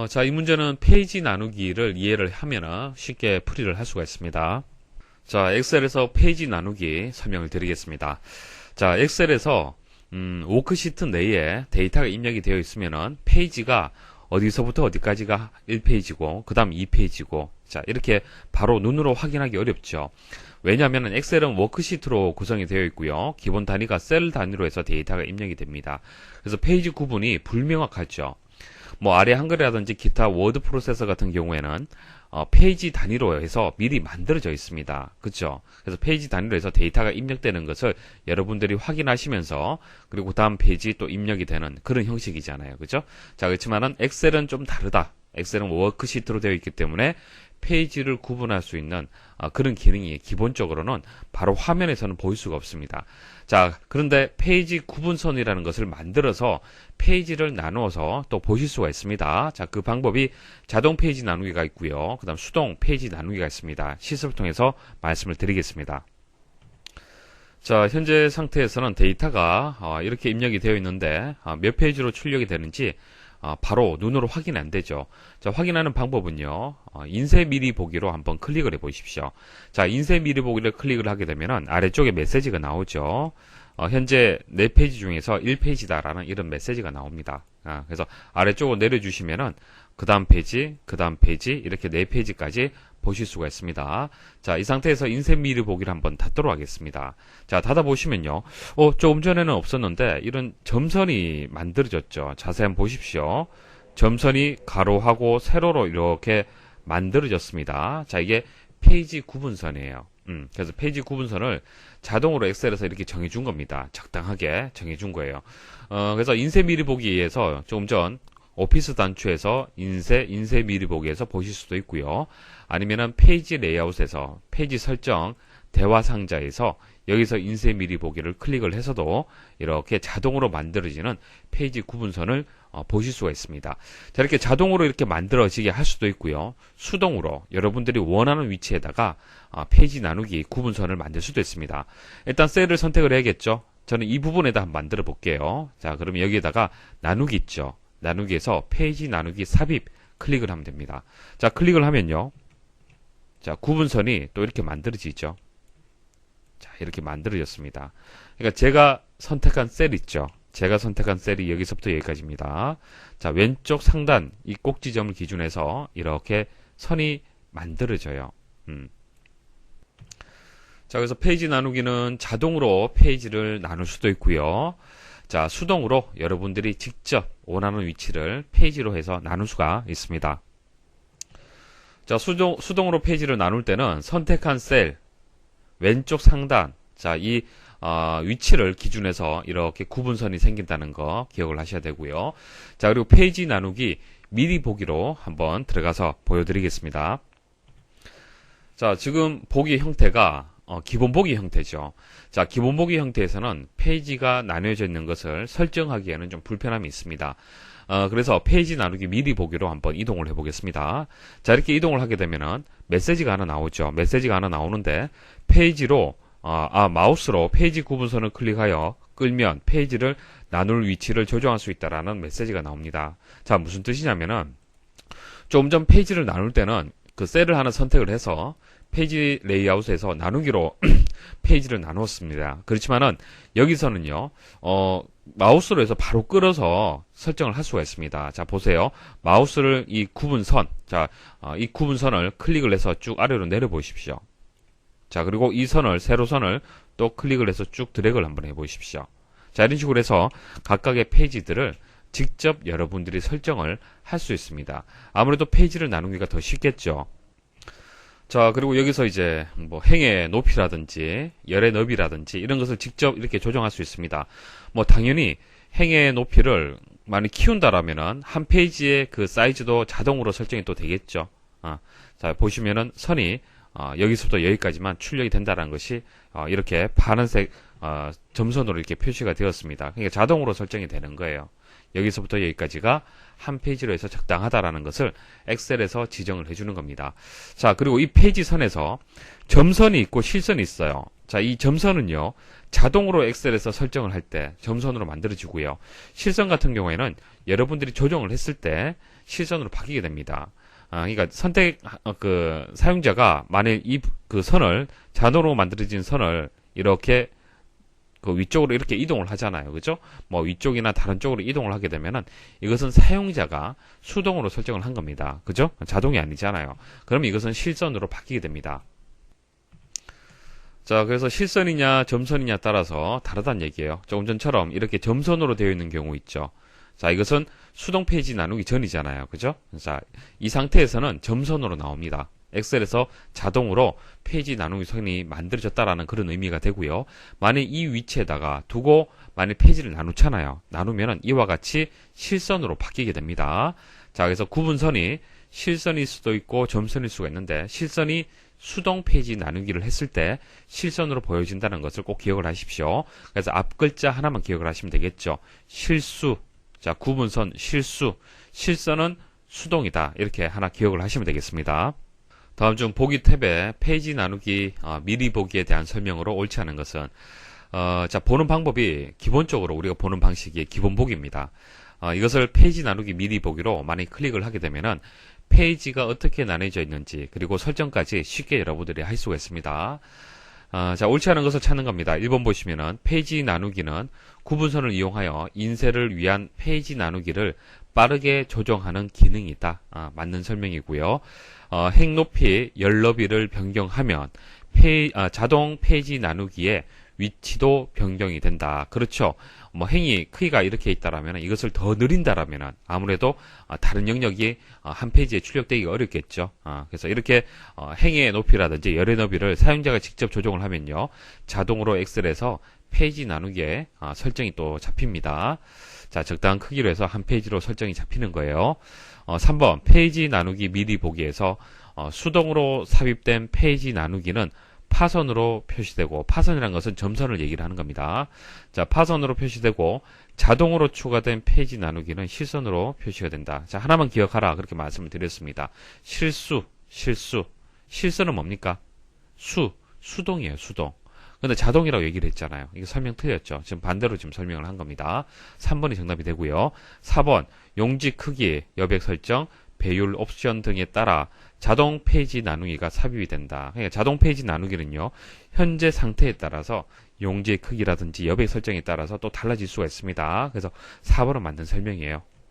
자, 이 문제는 페이지 나누기를 이해를 하면 쉽게 풀이를 할 수가 있습니다. 자, 엑셀에서 페이지 나누기 설명을 드리겠습니다. 자, 엑셀에서 워크시트 내에 데이터가 입력이 되어 있으면은 페이지가 어디서부터 어디까지가 1페이지고 그 다음 2페이지고 자, 이렇게 바로 눈으로 확인하기 어렵죠. 왜냐하면 엑셀은 워크시트로 구성이 되어 있고요. 기본 단위가 셀 단위로 해서 데이터가 입력이 됩니다. 그래서 페이지 구분이 불명확하죠. 뭐 아래 한글이라든지 기타 워드 프로세서 같은 경우에는 페이지 단위로 해서 미리 만들어져 있습니다. 그렇죠? 그래서 페이지 단위로 해서 데이터가 입력되는 것을 여러분들이 확인하시면서 그리고 다음 페이지 또 입력이 되는 그런 형식이잖아요. 그렇죠? 자, 그렇지만은 엑셀은 좀 다르다. 엑셀은 워크시트로 되어 있기 때문에 페이지를 구분할 수 있는 그런 기능이 기본적으로는 바로 화면에서는 보일 수가 없습니다. 자, 그런데 페이지 구분선이라는 것을 만들어서 페이지를 나누어서 또 보실 수가 있습니다. 자, 그 방법이 자동 페이지 나누기가 있고요. 그 다음 수동 페이지 나누기가 있습니다. 실습을 통해서 말씀을 드리겠습니다. 자, 현재 상태에서는 데이터가 이렇게 입력이 되어 있는데 몇 페이지로 출력이 되는지 바로 눈으로 확인이 안 되죠. 자, 확인하는 방법은요. 인쇄 미리 보기로 한번 클릭을 해 보십시오. 자, 인쇄 미리 보기를 클릭을 하게 되면은 아래쪽에 메시지가 나오죠. 현재 4페이지 중에서 1페이지다라는 이런 메시지가 나옵니다. 그래서 아래쪽으로 내려주시면은 그 다음 페이지, 그 다음 페이지 이렇게 4페이지까지 보실 수가 있습니다. 자, 이 상태에서 인쇄 미리 보기를 한번 닫도록 하겠습니다. 자, 닫아보시면요. 조금 전에는 없었는데 이런 점선이 만들어졌죠. 자세히 한번 보십시오. 점선이 가로하고 세로로 이렇게 만들어졌습니다. 자, 이게 페이지 구분선이에요. 그래서 페이지 구분선을 자동으로 엑셀에서 이렇게 정해준 겁니다. 적당하게 정해준 거예요. 그래서 인쇄 미리 보기에서 조금 전 오피스 단추에서 인쇄 미리 보기에서 보실 수도 있고요. 아니면은 페이지 레이아웃에서 페이지 설정 대화 상자에서 여기서 인쇄 미리 보기를 클릭을 해서도 이렇게 자동으로 만들어지는 페이지 구분선을 보실 수가 있습니다. 자, 이렇게 자동으로 이렇게 만들어지게 할 수도 있고요. 수동으로 여러분들이 원하는 위치에다가 페이지 나누기 구분선을 만들 수도 있습니다. 일단 셀을 선택을 해야겠죠. 저는 이 부분에다 한번 만들어 볼게요. 자, 그러면 여기에다가 나누기 있죠. 나누기에서 페이지 나누기 삽입 클릭을 하면 됩니다. 자, 클릭을 하면요. 자, 구분선이 또 이렇게 만들어지죠. 자, 이렇게 만들어졌습니다. 그러니까 제가 선택한 셀 있죠. 제가 선택한 셀이 여기서부터 여기까지입니다. 자, 왼쪽 상단 이 꼭지점을 기준해서 이렇게 선이 만들어져요. 자, 그래서 페이지 나누기는 자동으로 페이지를 나눌 수도 있고요. 자, 수동으로 여러분들이 직접 원하는 위치를 페이지로 해서 나눌 수가 있습니다. 자, 수동으로 페이지를 나눌 때는 선택한 셀 왼쪽 상단 자, 이 위치를 기준해서 이렇게 구분선이 생긴다는 거 기억을 하셔야 되고요. 자, 그리고 페이지 나누기 미리 보기로 한번 들어가서 보여드리겠습니다. 자, 지금 보기 형태가 기본 보기 형태죠. 자, 기본 보기 형태에서는 페이지가 나뉘어져 있는 것을 설정하기에는 좀 불편함이 있습니다. 그래서 페이지 나누기 미리 보기로 한번 이동을 해 보겠습니다. 자, 이렇게 이동을 하게 되면은 메시지가 하나 나오죠. 메시지가 하나 나오는데 페이지로 마우스로 페이지 구분선을 클릭하여 끌면 페이지를 나눌 위치를 조정할 수 있다라는 메시지가 나옵니다. 자, 무슨 뜻이냐면은 조금 전 페이지를 나눌 때는 그 셀을 하나 선택을 해서 페이지 레이아웃에서 나누기로 페이지를 나누었습니다. 그렇지만은 여기서는요, 마우스로 해서 바로 끌어서 설정을 할 수가 있습니다. 자, 보세요. 마우스를 이 구분선, 자, 이 구분선을 클릭을 해서 쭉 아래로 내려보십시오. 자, 그리고 이 선을, 세로선을 또 클릭을 해서 쭉 드래그를 한번 해보십시오. 자, 이런 식으로 해서 각각의 페이지들을 직접 여러분들이 설정을 할 수 있습니다. 아무래도 페이지를 나누기가 더 쉽겠죠. 자, 그리고 여기서 이제 뭐 행의 높이라든지 열의 너비라든지 이런 것을 직접 이렇게 조정할 수 있습니다. 뭐 당연히 행의 높이를 많이 키운다라면은 한 페이지의 그 사이즈도 자동으로 설정이 또 되겠죠. 자, 보시면은 선이 여기서부터 여기까지만 출력이 된다는 것이 이렇게 파란색 점선으로 이렇게 표시가 되었습니다. 그러니까 자동으로 설정이 되는 거예요. 여기서부터 여기까지가 한 페이지로 해서 적당하다라는 것을 엑셀에서 지정을 해주는 겁니다. 자, 그리고 이 페이지 선에서 점선이 있고 실선이 있어요. 자, 이 점선은요, 자동으로 엑셀에서 설정을 할 때 점선으로 만들어지고요. 실선 같은 경우에는 여러분들이 조정을 했을 때 실선으로 바뀌게 됩니다. 그러니까 사용자가 만일 그 선을, 자동으로 만들어진 선을 이렇게 그 위쪽으로 이렇게 이동을 하잖아요. 그죠? 뭐 위쪽이나 다른 쪽으로 이동을 하게 되면은 이것은 사용자가 수동으로 설정을 한 겁니다. 그죠? 자동이 아니잖아요. 그럼 이것은 실선으로 바뀌게 됩니다. 자, 그래서 실선이냐 점선이냐 따라서 다르다는 얘기예요. 조금 전처럼 이렇게 점선으로 되어 있는 경우 있죠. 자, 이것은 수동 페이지 나누기 전이잖아요. 그죠? 자, 이 상태에서는 점선으로 나옵니다. 엑셀에서 자동으로 페이지 나누기 선이 만들어졌다라는 그런 의미가 되고요. 만약 이 위치에다가 두고 만약 페이지를 나누잖아요. 나누면은 이와 같이 실선으로 바뀌게 됩니다. 자, 그래서 구분선이 실선일 수도 있고 점선일 수가 있는데, 실선이 수동 페이지 나누기를 했을 때 실선으로 보여진다는 것을 꼭 기억을 하십시오. 그래서 앞 글자 하나만 기억을 하시면 되겠죠. 실수. 자, 구분선 실수. 실선은 수동이다. 이렇게 하나 기억을 하시면 되겠습니다. 다음 중 보기 탭에 페이지 나누기 미리 보기에 대한 설명으로 옳지 않은 것은, 자, 보는 방법이 기본적으로 우리가 보는 방식이 기본 보기입니다. 이것을 페이지 나누기 미리 보기로 만약 클릭을 하게 되면은 페이지가 어떻게 나눠져 있는지, 그리고 설정까지 쉽게 여러분들이 할 수가 있습니다. 자, 옳지 않은 것을 찾는 겁니다. 1번 보시면은 페이지 나누기는 구분선을 이용하여 인쇄를 위한 페이지 나누기를 빠르게 조정하는 기능이 있다. 맞는 설명이고요. 행 높이, 열 너비를 변경하면 자동 페이지 나누기의 위치도 변경이 된다. 그렇죠. 뭐 행이 크기가 이렇게 있다라면 이것을 더 느린다라면 아무래도 다른 영역이 한 페이지에 출력되기가 어렵겠죠. 그래서 이렇게 행의 높이라든지 열의 너비를 사용자가 직접 조정을 하면요, 자동으로 엑셀에서 페이지 나누기에 설정이 또 잡힙니다. 자, 적당한 크기로 해서 한 페이지로 설정이 잡히는 거예요. 3번 페이지 나누기 미리 보기에서 수동으로 삽입된 페이지 나누기는 파선으로 표시되고, 파선이라는 것은 점선을 얘기를 하는 겁니다. 자, 파선으로 표시되고 자동으로 추가된 페이지 나누기는 실선으로 표시가 된다. 자, 하나만 기억하라, 그렇게 말씀을 드렸습니다. 실선은 뭡니까? 수동이에요, 수동. 근데 자동이라고 얘기를 했잖아요. 이거 설명 틀렸죠. 지금 반대로 지금 설명을 한 겁니다. 3번이 정답이 되고요. 4번 용지 크기, 여백 설정, 배율, 옵션 등에 따라 자동 페이지 나누기가 삽입이 된다. 그러니까 자동 페이지 나누기는요, 현재 상태에 따라서 용지의 크기라든지 여백 설정에 따라서 또 달라질 수가 있습니다. 그래서 4번은 맞는 설명이에요.